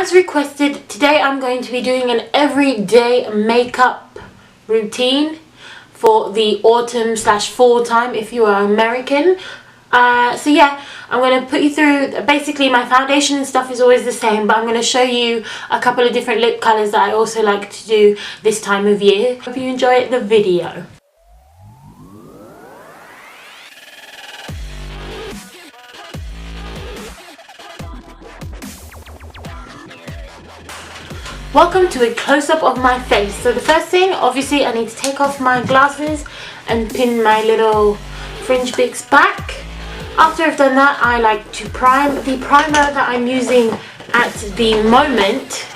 as requested, today I'm going to be doing an everyday makeup routine for the autumn / fall time if you are American. So yeah, I'm going to put you through, basically my foundation and stuff is always the same, but I'm going to show you a couple of different lip colours that I also like to do this time of year. Hope you enjoy the video. Welcome to a close-up of my face. So the first thing, obviously, I need to take off my glasses and pin my little fringe bits back. After I've done that, I like to prime. The primer that I'm using at the moment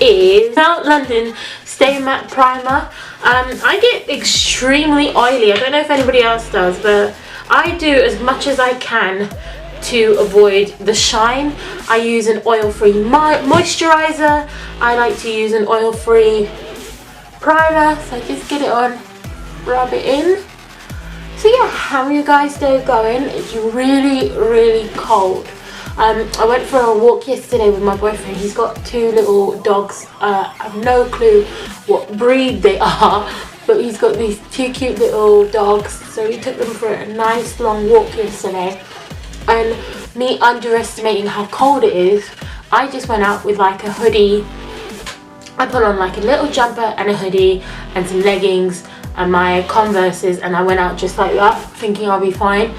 is Melt London Stay Matte Primer. I get extremely oily. I don't know if anybody else does, but I do as much as I can to avoid the shine. I use an oil-free moisturizer. I like to use an oil-free primer, so I just get it on, rub it in. So yeah, how are you guys day going? It's really cold. I went for a walk yesterday with my boyfriend. He's got two little dogs. I have no clue what breed they are, but he's got these two cute little dogs, so we took them for a nice long walk yesterday. And me underestimating how cold it is, I just went out with like a hoodie. I put on like a little jumper and a hoodie and some leggings and my Converses, and I went out just like that, thinking I'll be fine.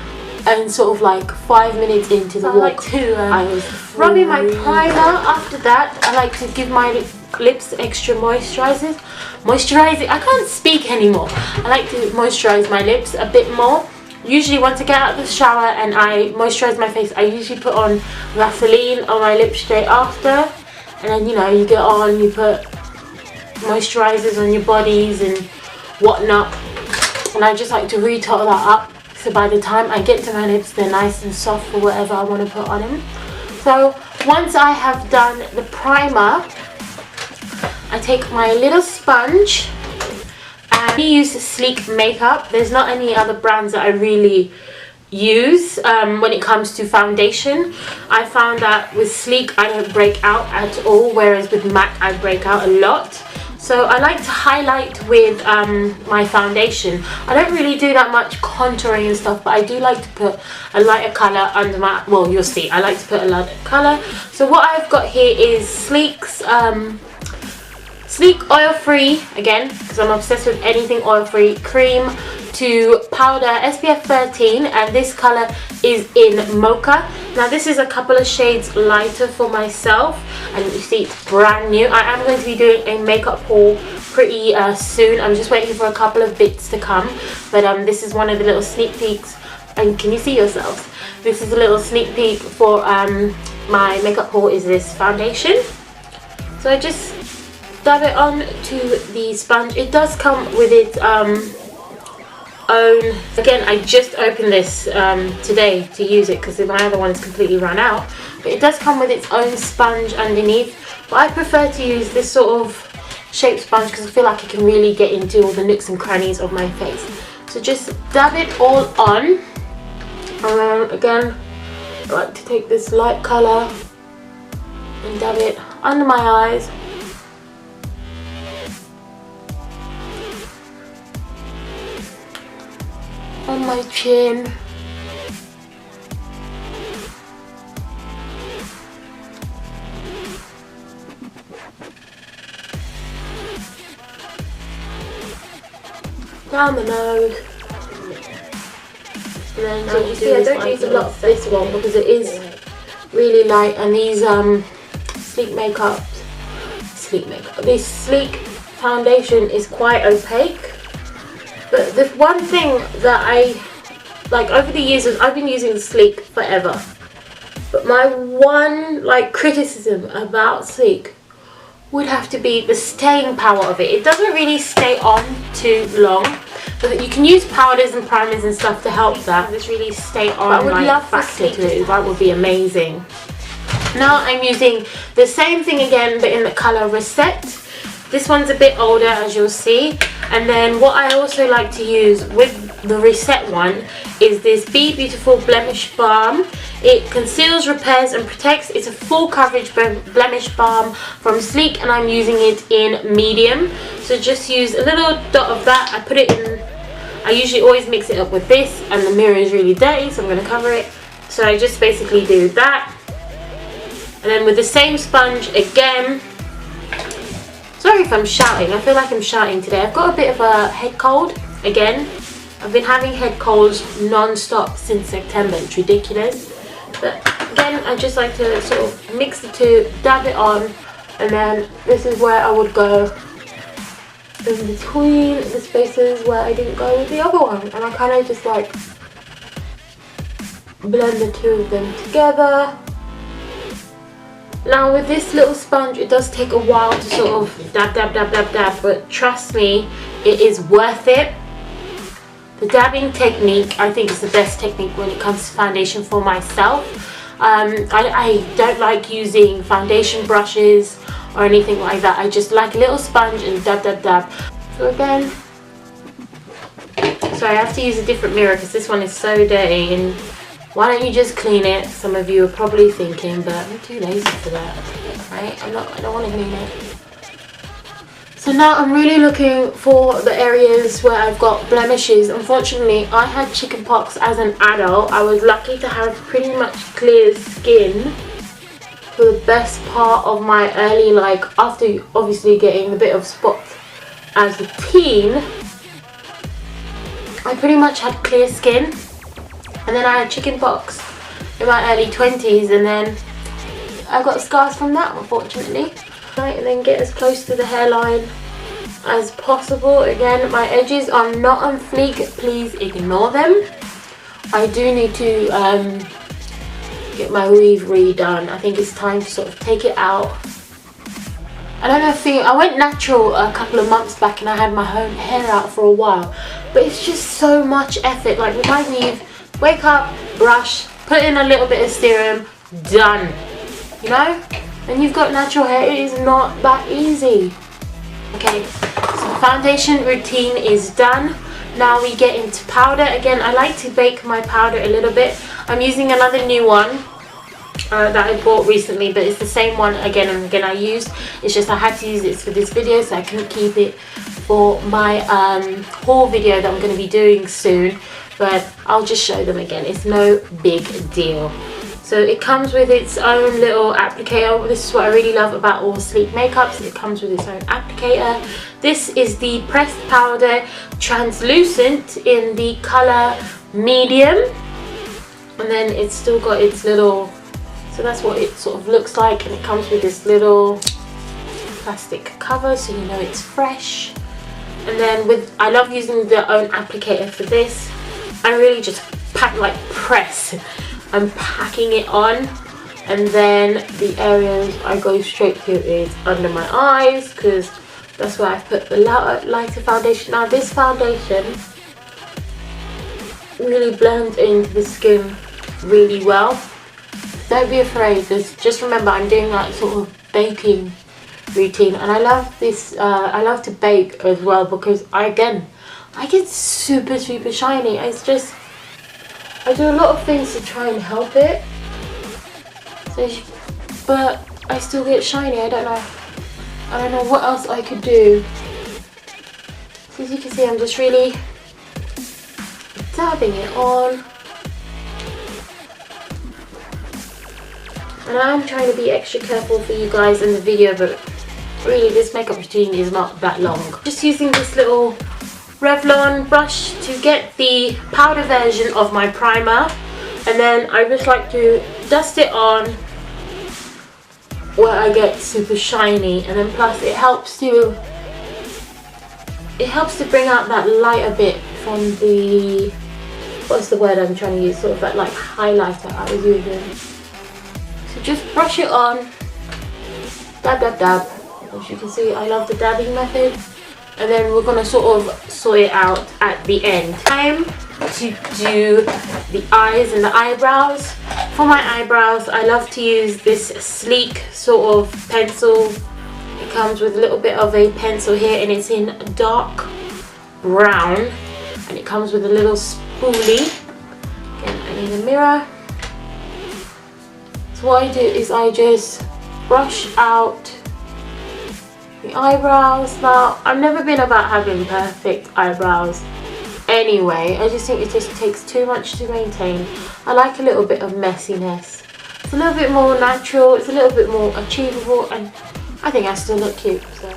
And sort of like 5 minutes into the walk, I was rubbing my primer. After that, I like to give my lips extra moisturizing. I can't speak anymore. I like to moisturize my lips a bit more. Usually once I get out of the shower and I moisturize my face, I usually put on Vaseline on my lips straight after, and then you know, you get on, you put moisturizers on your bodies and whatnot, and I just like to retop that up, so by the time I get to my lips they're nice and soft for whatever I want to put on them. So once I have done the primer, I take my little sponge. I use Sleek makeup. There's not any other brands that I really use when it comes to foundation. I found that with Sleek I don't break out at all, whereas with MAC I break out a lot. So I like to highlight with my foundation. I don't really do that much contouring and stuff, but I do like to put a lighter colour under my, well, you'll see, I like to put a lighter colour. So what I've got here is Sleek's Sleek oil-free, again, because I'm obsessed with anything oil-free, cream to powder, SPF 13, and this colour is in Mocha. Now this is a couple of shades lighter for myself, and you see it's brand new. I am going to be doing a makeup haul pretty soon. I'm just waiting for a couple of bits to come, but this is one of the little sneak peeks, and can you see yourselves? This is a little sneak peek for my makeup haul, is this foundation. So I just dab it on to the sponge. It does come with its own, again I just opened this today to use it because my other one's completely run out, but it does come with its own sponge underneath, but I prefer to use this sort of shaped sponge because I feel like it can really get into all the nooks and crannies of my face. So just dab it all on, and then again I like to take this light colour and dab it under my eyes, on my chin, down the nose, and then so you see I don't use a lot of this one because it is really light, and these this Sleek foundation is quite opaque. But the one thing that I like over the years is I've been using Sleek forever, but my one like criticism about Sleek would have to be the staying power of it. It doesn't really stay on too long, but you can use powders and primers and stuff to help that. Just really stay on. But I would love factor to it. That would be amazing. Now I'm using the same thing again, but in the colour Reset. This one's a bit older, as you'll see. And then what I also like to use with the Reset one, is this Be Beautiful Blemish Balm. It conceals, repairs and protects. It's a full coverage blemish balm from Sleek, and I'm using it in medium. So just use a little dot of that. I put it in, I usually always mix it up with this, and the mirror is really dirty, so I'm going to cover it. So I just basically do that. And then with the same sponge again. Sorry if I'm shouting, I feel like I'm shouting today. I've got a bit of a head cold again. I've been having head colds non-stop since September. It's ridiculous. But again, I just like to sort of mix the two, dab it on, and then this is where I would go in between the spaces where I didn't go with the other one. And I kind of just like blend the two of them together. Now with this little sponge, it does take a while to sort of dab, dab, dab, dab, dab, but trust me, it is worth it. The dabbing technique, I think, is the best technique when it comes to foundation for myself. I don't like using foundation brushes or anything like that. I just like a little sponge and dab, dab, dab. So again, sorry, I have to use a different mirror because this one is so dirty, and why don't you just clean it? Some of you are probably thinking, but I'm too lazy for that, right? I don't want to clean it. So now I'm really looking for the areas where I've got blemishes. Unfortunately, I had chickenpox as an adult. I was lucky to have pretty much clear skin for the best part of my early, like after obviously getting a bit of spots as a teen. I pretty much had clear skin. And then I had chickenpox in my early 20s, and then I got scars from that, unfortunately. Right, and then get as close to the hairline as possible. Again, my edges are not on fleek, please ignore them. I do need to get my weave redone. I think it's time to sort of take it out. I don't know if I went natural a couple of months back and I had my own hair out for a while, but it's just so much effort. Like with my weave, wake up, brush, put in a little bit of serum, done. You know? And you've got natural hair. It is not that easy. Okay, so foundation routine is done. Now we get into powder. Again, I like to bake my powder a little bit. I'm using another new one that I bought recently, but it's the same one again and again I used. It's just I had to use it for this video, so I couldn't keep it for my haul video that I'm going to be doing soon. But I'll just show them again. It's no big deal. So it comes with its own little applicator. This is what I really love about all Sleek makeups. It comes with its own applicator. This is the pressed powder, translucent in the color medium. And then it's still got its little, so that's what it sort of looks like. And it comes with this little plastic cover, so you know it's fresh. And then I love using the own applicator for this. I really just press. I'm packing it on, and then the areas I go straight to is under my eyes, because that's where I put the lighter foundation. Now this foundation really blends into the skin really well. Don't be afraid, just remember I'm doing that sort of baking routine, and I love this. I love to bake as well because I get super shiny. It's just, I do a lot of things to try and help it, but I still get shiny. I don't know what else I could do. So as you can see, I'm just really dabbing it on, and I'm trying to be extra careful for you guys in the video, but really this makeup routine is not that long. Just using this little Revlon brush to get the powder version of my primer, and then I just like to dust it on where I get super shiny, and then plus it helps to bring out that lighter bit from the, what's the word I'm trying to use, sort of that like highlighter I was using. So just brush it on, dab dab dab. As you can see, I love the dabbing method. And then we're going to sort of sort it out at the end. Time to do the eyes and the eyebrows. For my eyebrows, I love to use this Sleek sort of pencil. It comes with a little bit of a pencil here, and it's in dark brown. and it comes with a little spoolie. Again, I need a mirror. So what I do is I just brush out the eyebrows. Now, I've never been about having perfect eyebrows anyway. I just think it just takes too much to maintain. I like a little bit of messiness. It's a little bit more natural, it's a little bit more achievable, and I think I still look cute. So.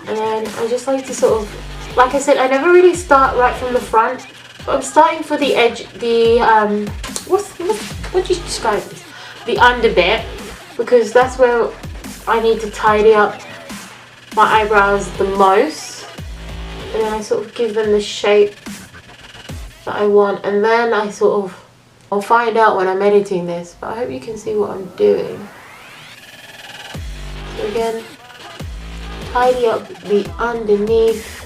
And then I just like to sort of, like I said, I never really start right from the front, but I'm starting for the edge, the, what do you describe this? The under bit, because that's where I need to tidy up my eyebrows the most. And then I sort of give them the shape that I want, and then I sort of, I'll find out when I'm editing this, but I hope you can see what I'm doing. So again, tidy up the underneath,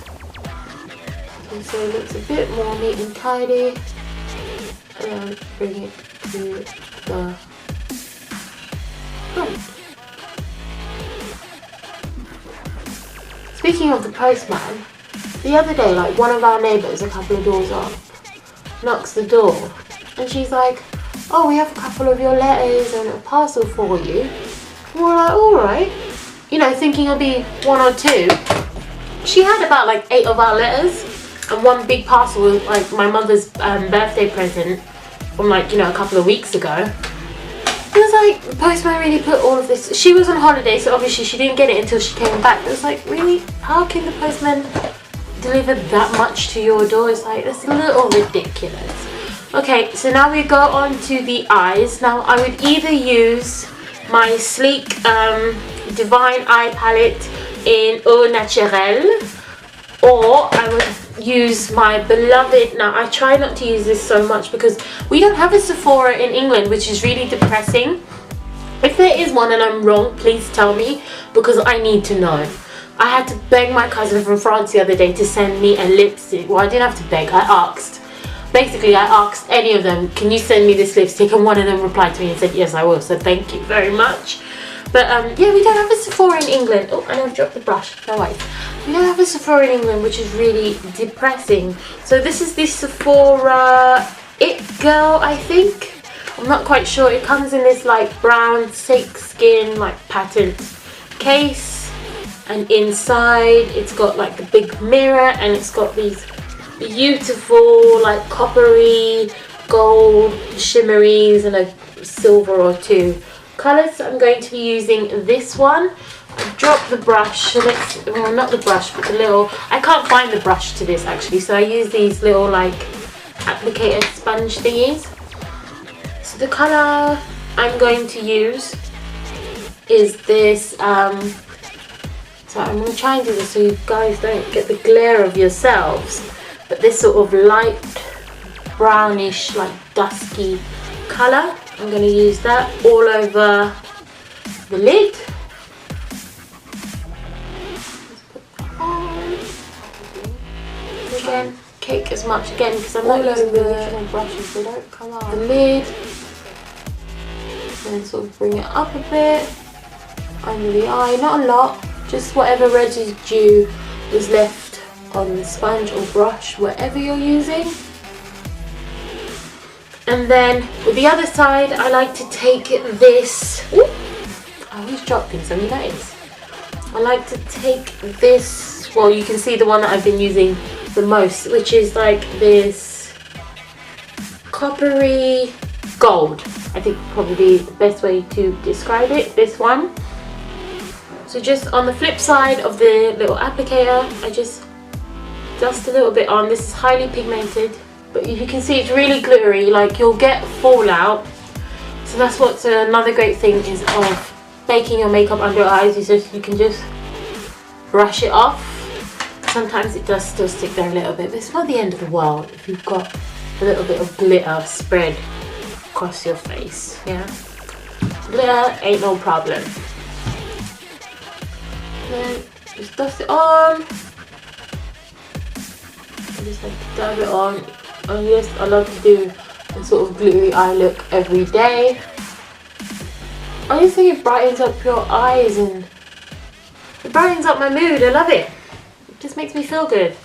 and so it looks a bit more neat and tidy, and then bring it to the front. Speaking of the postman, the other day, like, one of our neighbours, a couple of doors up, knocks the door, and she's like, oh, we have a couple of your letters and a parcel for you. And we're like, alright, you know, thinking it'll be one or two. She had about like 8 of our letters, and one big parcel was like my mother's birthday present from, like, you know, a couple of weeks ago. It was like, the postman really put all of this. She was on holiday, so obviously she didn't get it until she came back. It was like, really? How can the postman deliver that much to your door? It's like, that's a little ridiculous. Okay, so now we go on to the eyes. Now I would either use my sleek Divine Eye Palette in Eau Naturelle, or I would use my beloved, now I try not to use this so much because we don't have a Sephora in England, which is really depressing. If there is one and I'm wrong, please tell me, because I need to know. I had to beg my cousin from France the other day to send me a lipstick. Well, I didn't have to beg, I asked. Basically, I asked any of them, can you send me this lipstick? And one of them replied to me and said, yes, I will. So thank you very much. But yeah, we don't have a Sephora in England. Oh, and I've dropped the brush. No worries. We don't have a Sephora in England, which is really depressing. So this is the Sephora It Girl, I think. I'm not quite sure. It comes in this like brown skin, like patent case. And inside, it's got like a big mirror, and it's got these beautiful like coppery, gold shimmeries, and a silver or two colours. So I'm going to be using this one. I dropped the brush, so let's, well, not the brush, but the little, I can't find the brush to this actually, so I use these little like applicator sponge thingies. So the colour I'm going to use is this, so I'm going to try and do this so you guys don't get the glare of yourselves, but this sort of light brownish, like dusky colour. I'm going to use that all over the lid. Again, cake as much again because I'm not using the original brushes, they don't come out. The lid, and then sort of bring it up a bit under the eye, not a lot, just whatever residue is left on the sponge or brush, whatever you're using. And then with the other side, I like to take this. Ooh, I always drop things, have you noticed? I like to take this, well, you can see the one that I've been using the most, which is like this coppery gold. I think probably the best way to describe it, this one. So just on the flip side of the little applicator, I just dust a little bit on. This is highly pigmented, but you can see it's really glittery, like you'll get fallout. So that's what's another great thing is of making your makeup under your eyes, is just you can just brush it off. Sometimes it does still stick there a little bit, but it's not the end of the world if you've got a little bit of glitter spread across your face, yeah? Glitter ain't no problem. Then just dust it on. I just like to dab it on. And yes, I love to do a sort of glittery eye look every day. I just think it brightens up your eyes and it brightens up my mood. I love it. It just makes me feel good.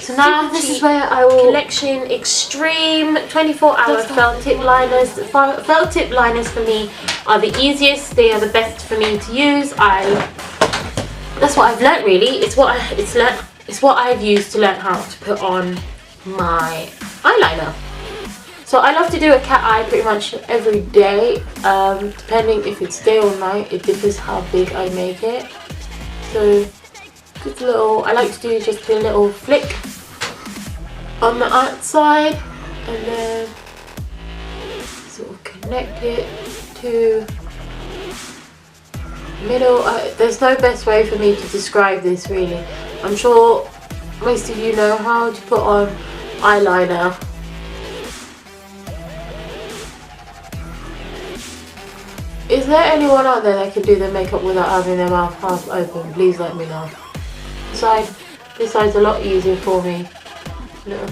So now this is where I will collection extreme 24-hour felt tip liners. Felt tip liners for me are the easiest. They are the best for me to use. That's what I've learnt really. It's what I've used to learn how to put on my eyeliner. So I love to do a cat eye pretty much every day. Depending if it's day or night, it differs how big I make it. So just I like to do just a little flick on the outside and then sort of connect it to middle. There's no best way for me to describe this really. I'm sure most of you know how to put on eyeliner. Is there anyone out there that can do their makeup without having their mouth half open? Please let me know. This side's a lot easier for me. Little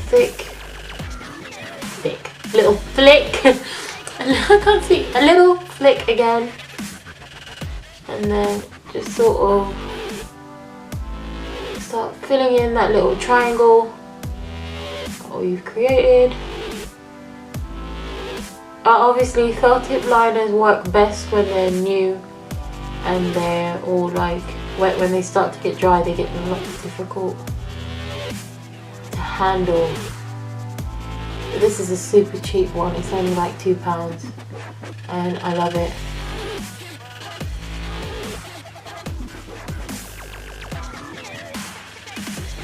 little flick. I can't see. A little flick again, and then just sort of start filling in that little triangle that you've created. Obviously, felt tip liners work best when they're new and they're all like wet. When they start to get dry, they get a lot difficult to handle. But this is a super cheap one. It's only like £2 and I love it.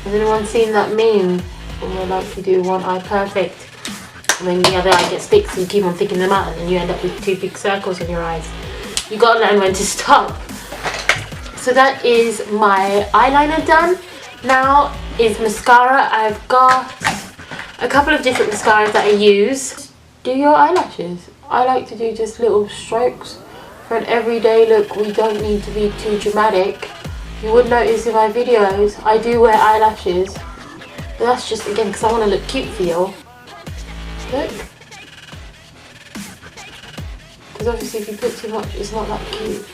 Has anyone seen that meme where like you do one eye perfect and then the other eye gets fixed and you keep on thinking them out and then you end up with 2 big circles on your eyes? You gotta learn when to stop. So that is my eyeliner done. Now is mascara. I've got a couple of different mascaras that I use. Do your eyelashes. I like to do just little strokes for an everyday look. We don't need to be too dramatic. You would notice in my videos I do wear eyelashes, but that's just again because I want to look cute for you. Look, because obviously if you put too much it's not that cute.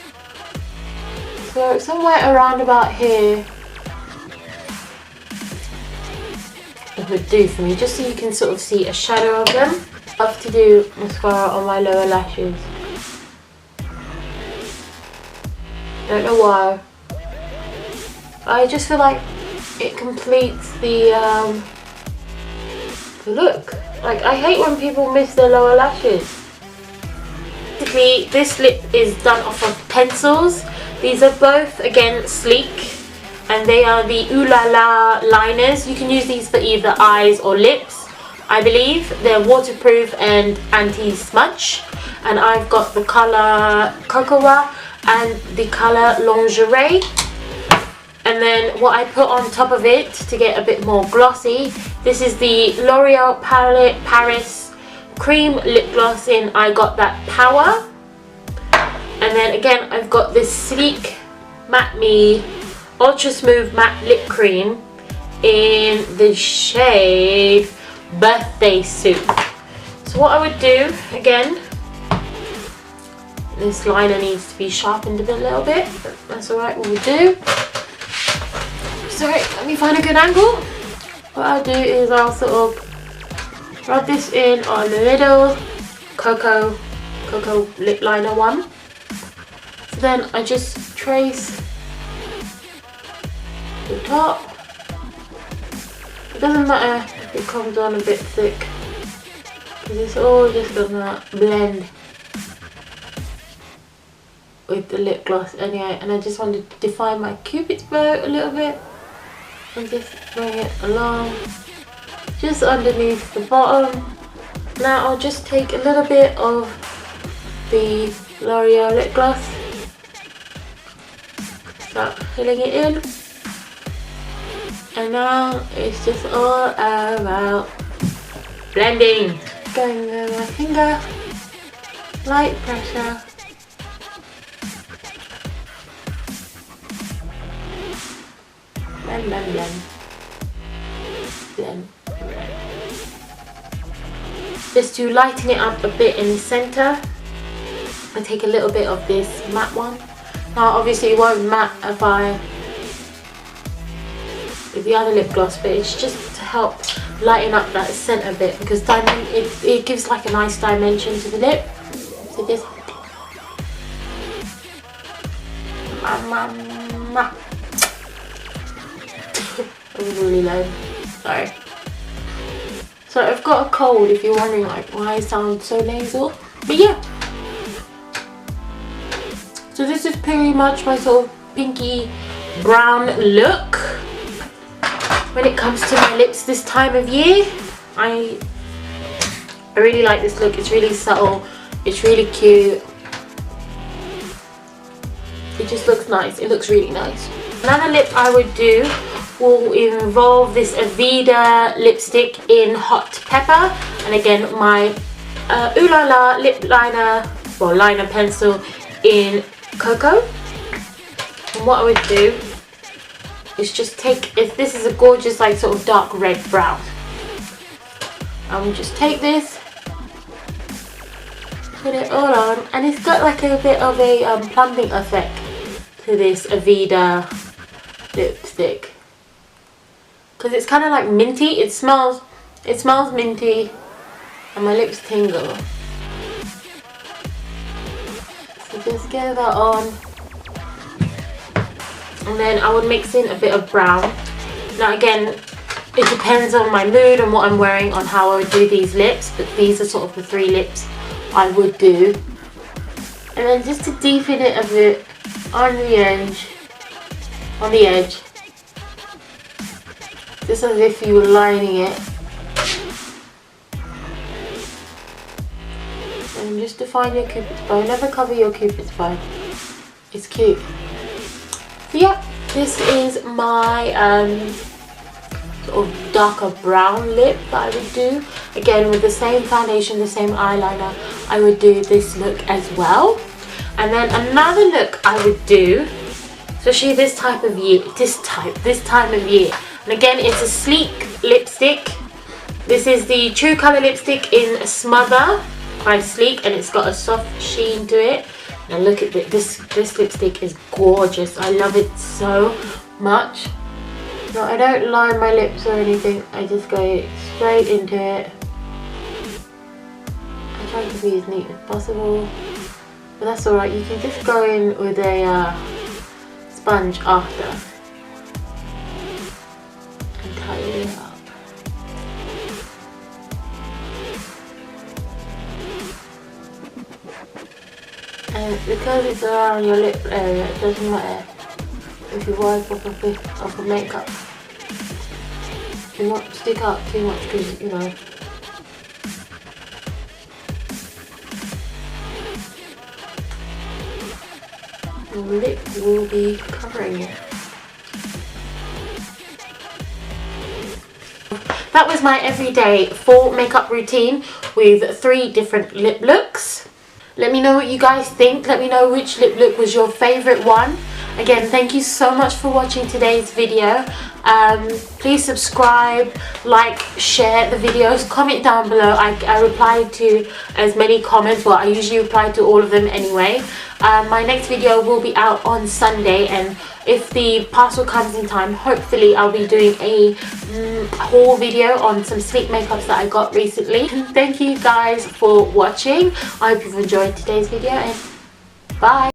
So somewhere around about here it would do for me, just so you can sort of see a shadow of them. I love to do mascara on my lower lashes. Don't know why. I just feel like it completes the look. Like, I hate when people miss their lower lashes. Basically, this lip is done off of pencils. These are both, again, sleek. And they are the Ooh La La liners. You can use these for either eyes or lips, I believe. They're waterproof and anti-smudge. And I've got the colour Cocoa and the colour Lingerie. And then what I put on top of it to get a bit more glossy, this is the L'Oreal Paris Cream Lip Gloss in I Got That Power. And then again, I've got this sleek Matte Me Ultra Smooth Matte Lip Cream in the shade Birthday Suit. So what I would do, again, this liner needs to be sharpened a little bit, but that's alright, what we'll do. Sorry, let me find a good angle. What I'll do is I'll sort of rub this in on the little Cocoa lip liner one. So then I just trace the top. It doesn't matter if it comes on a bit thick, because it's all just gonna blend with the lip gloss anyway. And I just want to define my cupid's bow a little bit and just bring it along just underneath the bottom. Now I'll just take a little bit of the L'Oreal lip gloss, start filling it in, and now it's just all about blending. Going with my finger, light pressure. Blend, blend, blend. Blend, blend. Just to lighten it up a bit in the center, I take a little bit of this matte one. Now obviously it won't matte with the other lip gloss, but it's just to help lighten up that scent a bit, because it gives like a nice dimension to the lip. So this it was really low, sorry. So I've got a cold, if you're wondering like why I sound so nasal, but yeah. So this is pretty much my sort of pinky brown look when it comes to my lips this time of year. I really like this look. It's really subtle, it's really cute, it just looks nice, it looks really nice. Another lip I would do will involve this Aveda lipstick in Hot Pepper, and again my Ooh La La lip liner, well liner pencil in Cocoa. And what I would do is just take, if this is a gorgeous like sort of dark red brown, I would just take this, put it all on, and it's got like a bit of a plumping effect to this Aveda lipstick, because it's kind of like minty. It smells minty, and my lips tingle. So just get that on, and then I would mix in a bit of brown. Now again, it depends on my mood and what I'm wearing on how I would do these lips, but these are sort of the 3 lips I would do. And then just to deepen it a bit on the edge, just as if you were lining it, and just define your cupid's bow. Never cover your cupid's bow, it's cute. So yeah, this is my sort of darker brown lip that I would do. Again, with the same foundation, the same eyeliner, I would do this look as well. And then another look I would do, especially this time of year, this time of year. And again, it's a sleek lipstick. This is the True Colour lipstick in Smother by Sleek, and it's got a soft sheen to it. And look at this lipstick is gorgeous. I love it so much. Now I don't line my lips or anything, I just go straight into it. I try to be as neat as possible, but that's alright. You can just go in with a sponge after and tidy it up. And because it's around your lip area, it doesn't matter if you wipe off a bit of the makeup. Do not stick out too much, because you know, the lip will be covering it. That was my everyday fall makeup routine with 3 different lip looks. Let me know what you guys think. Let me know which lip look was your favourite one. Again, thank you so much for watching today's video. Please subscribe, like, share the videos, comment down below. I reply to as many comments. Well, I usually reply to all of them anyway. My next video will be out on Sunday, and if the parcel comes in time, hopefully I'll be doing a haul video on some sleek makeups that I got recently. Thank you guys for watching. I hope you've enjoyed today's video, and bye.